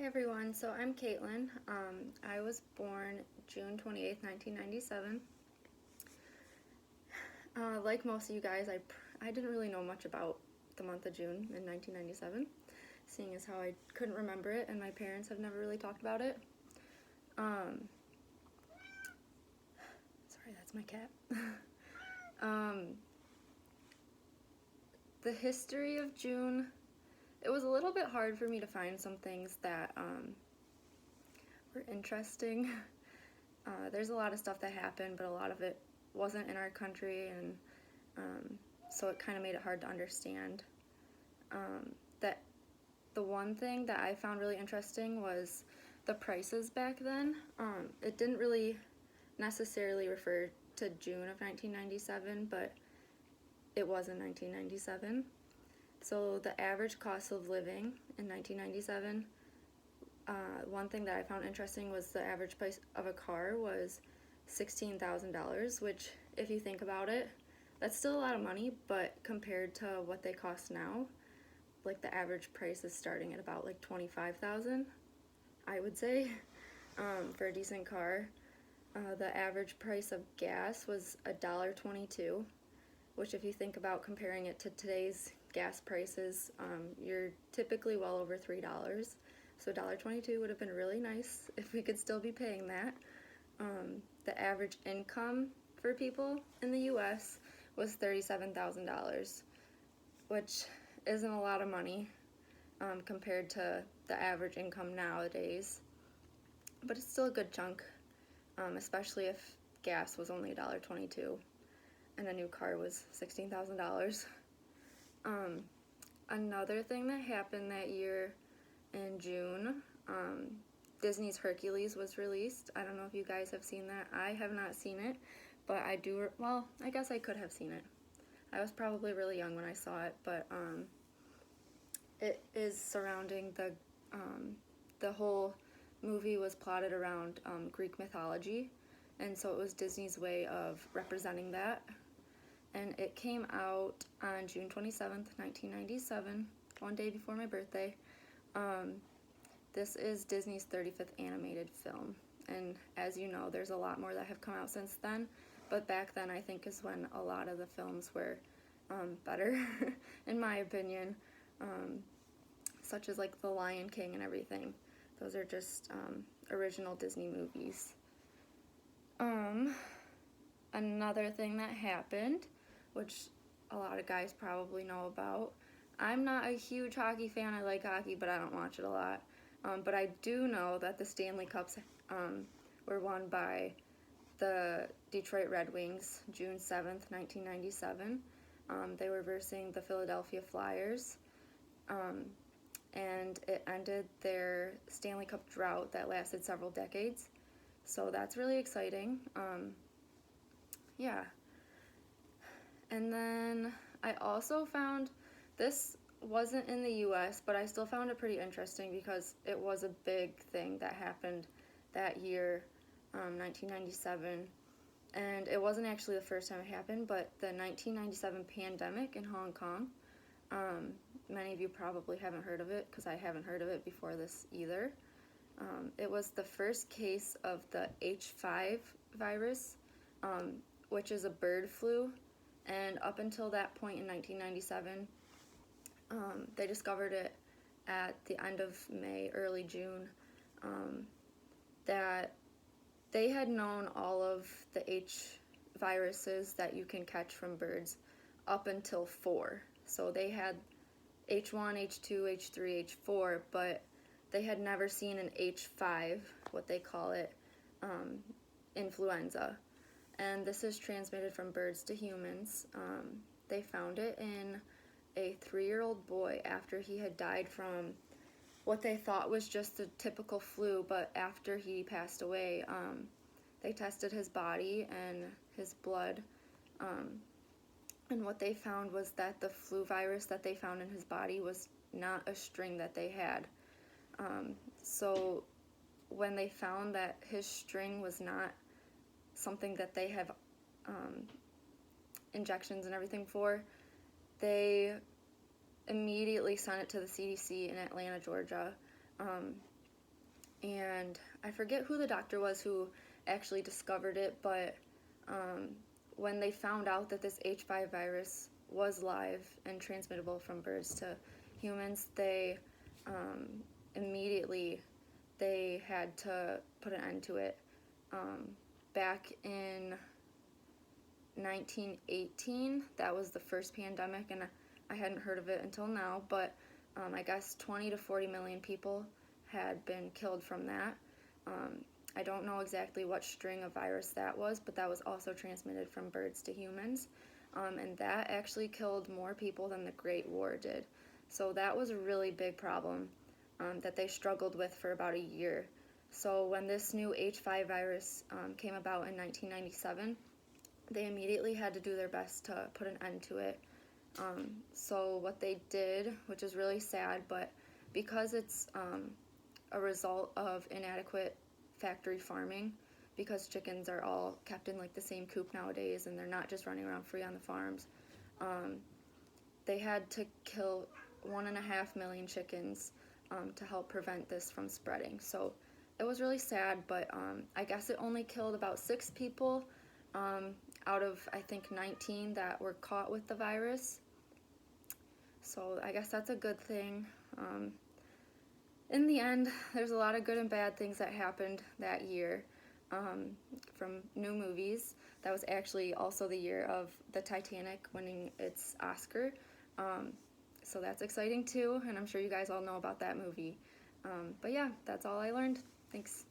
Hi everyone, so I'm Caitlin. I was born June 28th, 1997. Like most of you guys, I didn't really know much about the month of June in 1997, seeing as how I couldn't remember it and my parents have never really talked about it. Sorry, that's my cat. The history of June, it was a little bit hard for me to find some things that were interesting. There's a lot of stuff that happened, but a lot of it wasn't in our country, and so it kind of made it hard to understand. That the one thing that I found really interesting was the prices back then. It didn't really necessarily refer to June of 1997, but it was in 1997. So the average cost of living in 1997, one thing that I found interesting was the average price of a car was $16,000, which, if you think about it, that's still a lot of money, but compared to what they cost now, like the average price is starting at about like 25,000, I would say, for a decent car. The average price of gas was $1.22, which, if you think about comparing it to today's gas prices, you're typically well over $3. So $1.22 would have been really nice if we could still be paying that. The average income for people in the US was $37,000, which isn't a lot of money compared to the average income nowadays, but it's still a good chunk, especially if gas was only $1.22 and a new car was $16,000. Another thing that happened that year in June, Disney's Hercules was released. I don't know if you guys have seen that. I have not seen it, but I do, well, I guess I could have seen it. I was probably really young when I saw it, but it is surrounding the whole movie was plotted around Greek mythology, and so it was Disney's way of representing that. And it came out on June 27th, 1997, one day before my birthday. This is Disney's 35th animated film, and as you know, there's a lot more that have come out since then, but back then I think is when a lot of the films were better, in my opinion, such as like The Lion King and everything. Those are just original Disney movies. Another thing that happened, which a lot of guys probably know about, I'm not a huge hockey fan. I like hockey, but I don't watch it a lot. But I do know that the Stanley Cups were won by the Detroit Red Wings June 7th, 1997. They were versing the Philadelphia Flyers, and it ended their Stanley Cup drought that lasted several decades. So that's really exciting. Yeah. And then I also found, this wasn't in the US, but I still found it pretty interesting because it was a big thing that happened that year, 1997. And it wasn't actually the first time it happened, but the 1997 pandemic in Hong Kong. Many of you probably haven't heard of it because I haven't heard of it before this either. It was the first case of the H5 virus, which is a bird flu. And up until that point in 1997, they discovered it at the end of May, early June, that they had known all of the H viruses that you can catch from birds up until 4. So they had H1, H2, H3, H4, but they had never seen an H5, what they call it, influenza. And this is transmitted from birds to humans. They found it in a 3-year-old boy after he had died from what they thought was just a typical flu, but after he passed away, they tested his body and his blood, and what they found was that the flu virus that they found in his body was not a string that they had. So when they found that his string was not something that they have injections and everything for, they immediately sent it to the CDC in Atlanta, Georgia, and I forget who the doctor was who actually discovered it, but when they found out that this H5 virus was live and transmittable from birds to humans, they immediately they had to put an end to it. Back in 1918, that was the first pandemic, and I hadn't heard of it until now, but I guess 20 to 40 million people had been killed from that. I don't know exactly what string of virus that was, but that was also transmitted from birds to humans, and that actually killed more people than the Great War did. So that was a really big problem that they struggled with for about a year. So when this new H5 virus came about in 1997, they immediately had to do their best to put an end to it. So what they did, which is really sad, but because it's a result of inadequate factory farming, because chickens are all kept in like the same coop nowadays and they're not just running around free on the farms, they had to kill 1.5 million chickens to help prevent this from spreading. So it was really sad, but I guess it only killed about 6 people out of, I think, 19 that were caught with the virus. So I guess that's a good thing. In the end, there's a lot of good and bad things that happened that year from new movies. That was actually also the year of the Titanic winning its Oscar. So that's exciting too, and I'm sure you guys all know about that movie. But yeah, that's all I learned. Thanks.